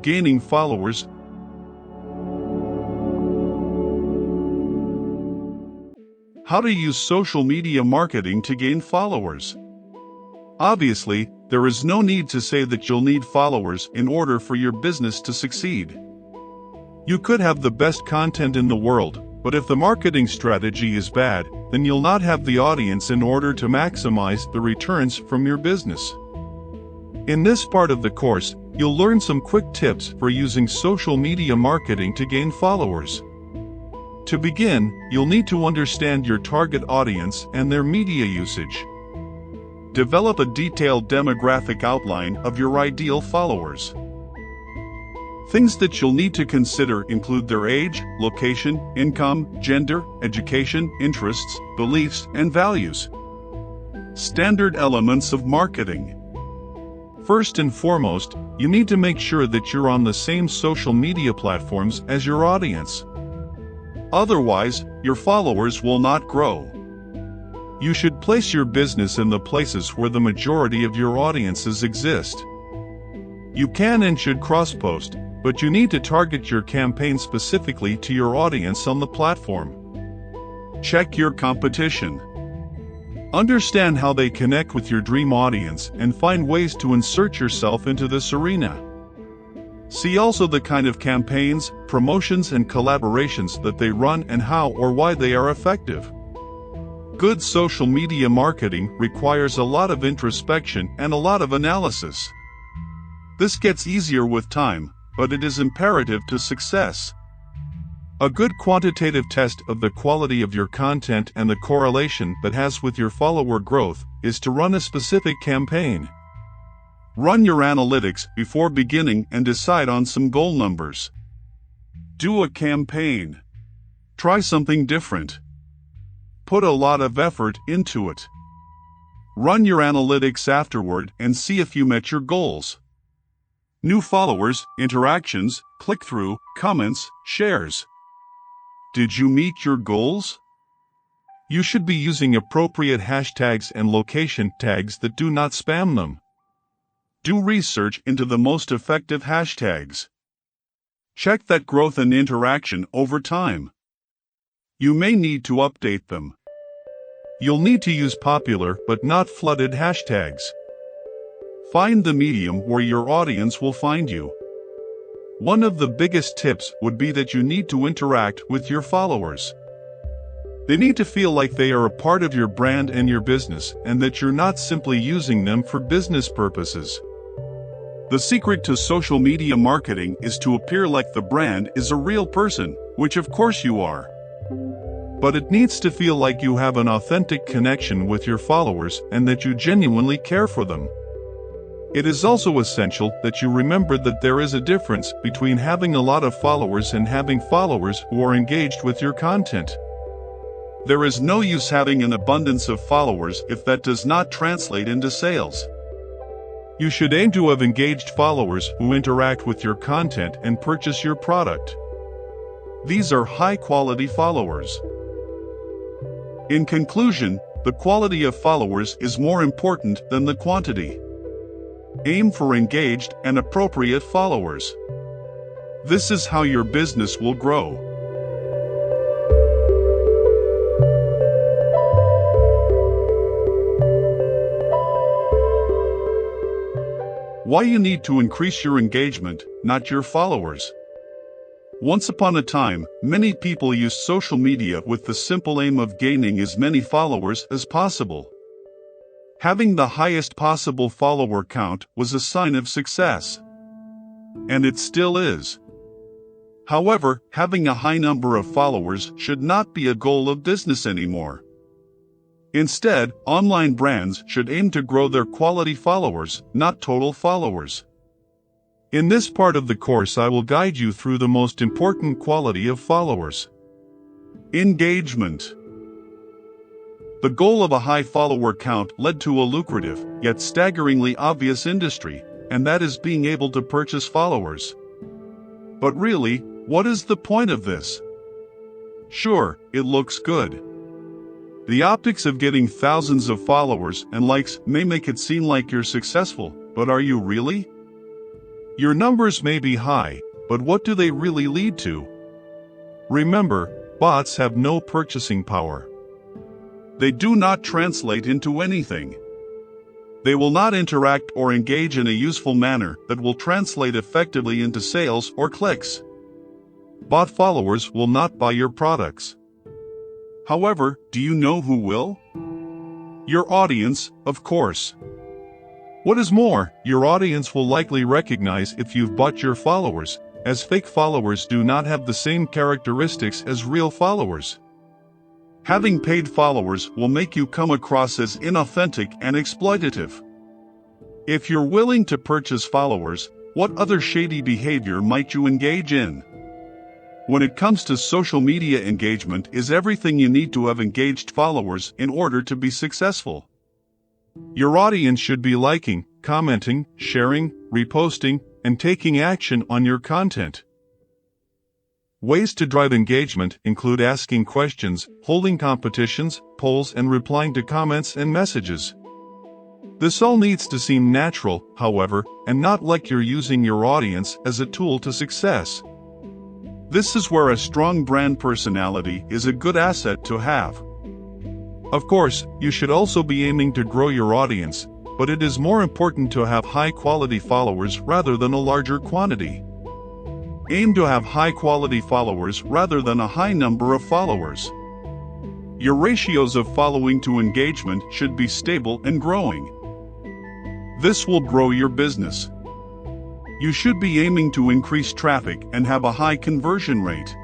gaining followers. How to use social media marketing to gain followers. Obviously, there is no need to say that you'll need followers in order for your business to succeed. You could have the best content in the world, but if the marketing strategy is bad, then you'll not have the audience in order to maximize the returns from your business. In this part of the course, you'll learn some quick tips for using social media marketing to gain followers. To begin, you'll need to understand your target audience and their media usage. Develop a detailed demographic outline of your ideal followers. Things that you'll need to consider include their age, location, income, gender, education, interests, beliefs, and values. Standard elements of marketing. First and foremost, you need to make sure that you're on the same social media platforms as your audience. Otherwise, your followers will not grow. You should place your business in the places where the majority of your audiences exist. You can and should cross-post, but you need to target your campaign specifically to your audience on the platform. Check your competition. Understand how they connect with your dream audience and find ways to insert yourself into this arena. See also the kind of campaigns, promotions, and collaborations that they run and how or why they are effective. Good social media marketing requires a lot of introspection and a lot of analysis. This gets easier with time, but it is imperative to success. A good quantitative test of the quality of your content and the correlation that has with your follower growth is to run a specific campaign. Run your analytics before beginning and decide on some goal numbers. Do a campaign. Try something different. Put a lot of effort into it. Run your analytics afterward and see if you met your goals. New followers, interactions, click-through, comments, shares. Did you meet your goals? You should be using appropriate hashtags and location tags that do not spam them. Do research into the most effective hashtags. Check that growth and interaction over time. You may need to update them. You'll need to use popular but not flooded hashtags. Find the medium where your audience will find you. One of the biggest tips would be that you need to interact with your followers. They need to feel like they are a part of your brand and your business, and that you're not simply using them for business purposes. The secret to social media marketing is to appear like the brand is a real person, which of course you are. But it needs to feel like you have an authentic connection with your followers and that you genuinely care for them. It is also essential that you remember that there is a difference between having a lot of followers and having followers who are engaged with your content. There is no use having an abundance of followers if that does not translate into sales. You should aim to have engaged followers who interact with your content and purchase your product. These are high-quality followers. In conclusion, the quality of followers is more important than the quantity. Aim for engaged and appropriate followers. This is how your business will grow. Why you need to increase your engagement, not your followers. Once upon a time, many people used social media with the simple aim of gaining as many followers as possible. Having the highest possible follower count was a sign of success. And it still is. However, having a high number of followers should not be a goal of business anymore. Instead, online brands should aim to grow their quality followers, not total followers. In this part of the course, I will guide you through the most important quality of followers. Engagement. The goal of a high follower count led to a lucrative, yet staggeringly obvious industry, and that is being able to purchase followers. But really, what is the point of this? Sure, it looks good. The optics of getting thousands of followers and likes may make it seem like you're successful, but are you really? Your numbers may be high, but what do they really lead to? Remember, bots have no purchasing power. They do not translate into anything. They will not interact or engage in a useful manner that will translate effectively into sales or clicks. Bot followers will not buy your products. However, do you know who will? Your audience, of course. What is more, your audience will likely recognize if you've bought your followers, as fake followers do not have the same characteristics as real followers. Having paid followers will make you come across as inauthentic and exploitative. If you're willing to purchase followers, what other shady behavior might you engage in? When it comes to social media engagement is everything you need to have engaged followers in order to be successful. Your audience should be liking, commenting, sharing, reposting, and taking action on your content. Ways to drive engagement include asking questions, holding competitions, polls, and replying to comments and messages. This all needs to seem natural, however, and not like you're using your audience as a tool to success. This is where a strong brand personality is a good asset to have. Of course, you should also be aiming to grow your audience, but it is more important to have high-quality followers rather than a larger quantity. Aim to have high-quality followers rather than a high number of followers. Your ratios of following to engagement should be stable and growing. This will grow your business. You should be aiming to increase traffic and have a high conversion rate.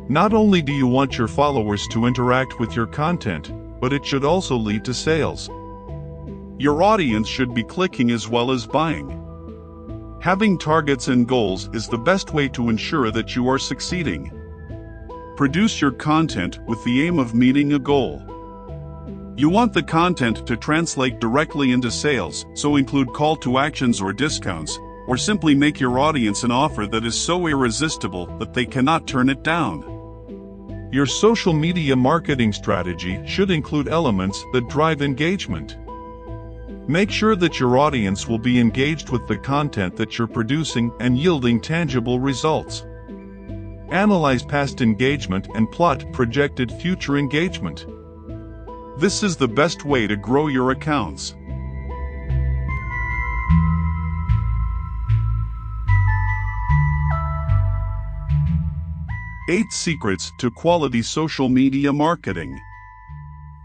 Not only do you want your followers to interact with your content, but it should also lead to sales. Your audience should be clicking as well as buying. Having targets and goals is the best way to ensure that you are succeeding. Produce your content with the aim of meeting a goal. You want the content to translate directly into sales, so include call to actions or discounts, or simply make your audience an offer that is so irresistible that they cannot turn it down. Your social media marketing strategy should include elements that drive engagement. Make sure that your audience will be engaged with the content that you're producing and yielding tangible results. Analyze past engagement and plot projected future engagement. This is the best way to grow your accounts. Eight Secrets to Quality Social Media Marketing.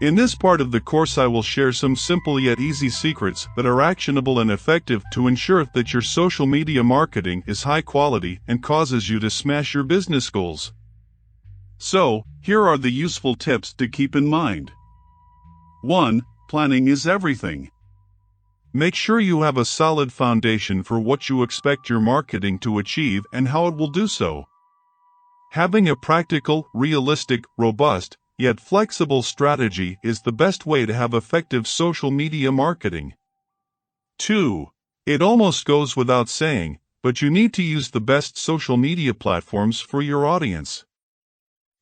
In this part of the course I will share some simple yet easy secrets that are actionable and effective to ensure that your social media marketing is high quality and causes you to smash your business goals. So, here are the useful tips to keep in mind. 1. Planning is everything. Make sure you have a solid foundation for what you expect your marketing to achieve and how it will do so. Having a practical, realistic, robust, yet flexible strategy is the best way to have effective social media marketing. 2. It almost goes without saying, but you need to use the best social media platforms for your audience.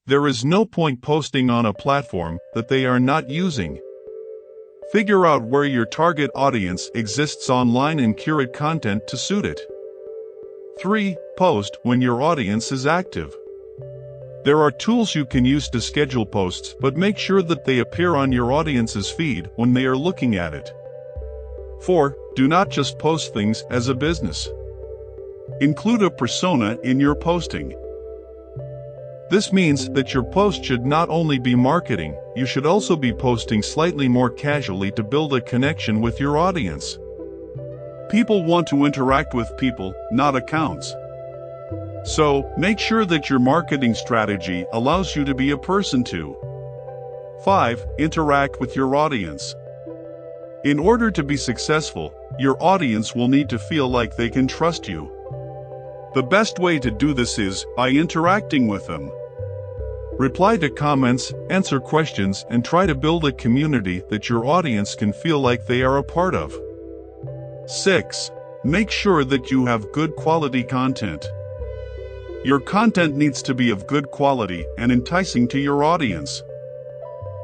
There is no point posting on a platform that they are not using. Figure out where your target audience exists online and curate content to suit it. 3. Post when your audience is active. There are tools you can use to schedule posts, but make sure that they appear on your audience's feed when they are looking at it. 4. Do not just post things as a business. Include a persona in your posting. This means that your post should not only be marketing, you should also be posting slightly more casually to build a connection with your audience. People want to interact with people, not accounts. So, make sure that your marketing strategy allows you to be a person too. 5. Interact with your audience. In order to be successful, your audience will need to feel like they can trust you. The best way to do this is by interacting with them. Reply to comments, answer questions, and try to build a community that your audience can feel like they are a part of. 6. Make sure that you have good quality content. Your content needs to be of good quality and enticing to your audience.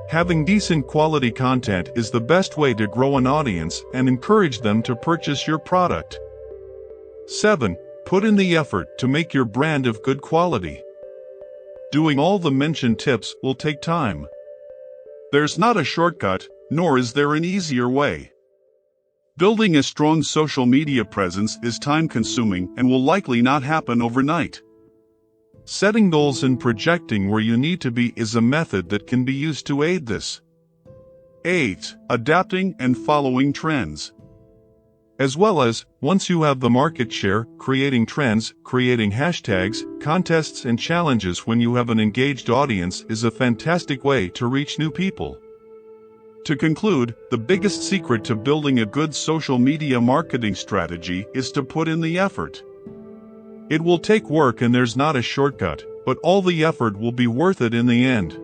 Having decent quality content is the best way to grow an audience and encourage them to purchase your product. 7. Put in the effort to make your brand of good quality. Doing all the mentioned tips will take time. There's not a shortcut, nor is there an easier way. Building a strong social media presence is time-consuming and will likely not happen overnight. Setting goals and projecting where you need to be is a method that can be used to aid this. 8. Adapting and following trends. As well as, once you have the market share, creating trends, creating hashtags, contests and challenges when you have an engaged audience is a fantastic way to reach new people. To conclude, the biggest secret to building a good social media marketing strategy is to put in the effort. It will take work and there's not a shortcut, but all the effort will be worth it in the end.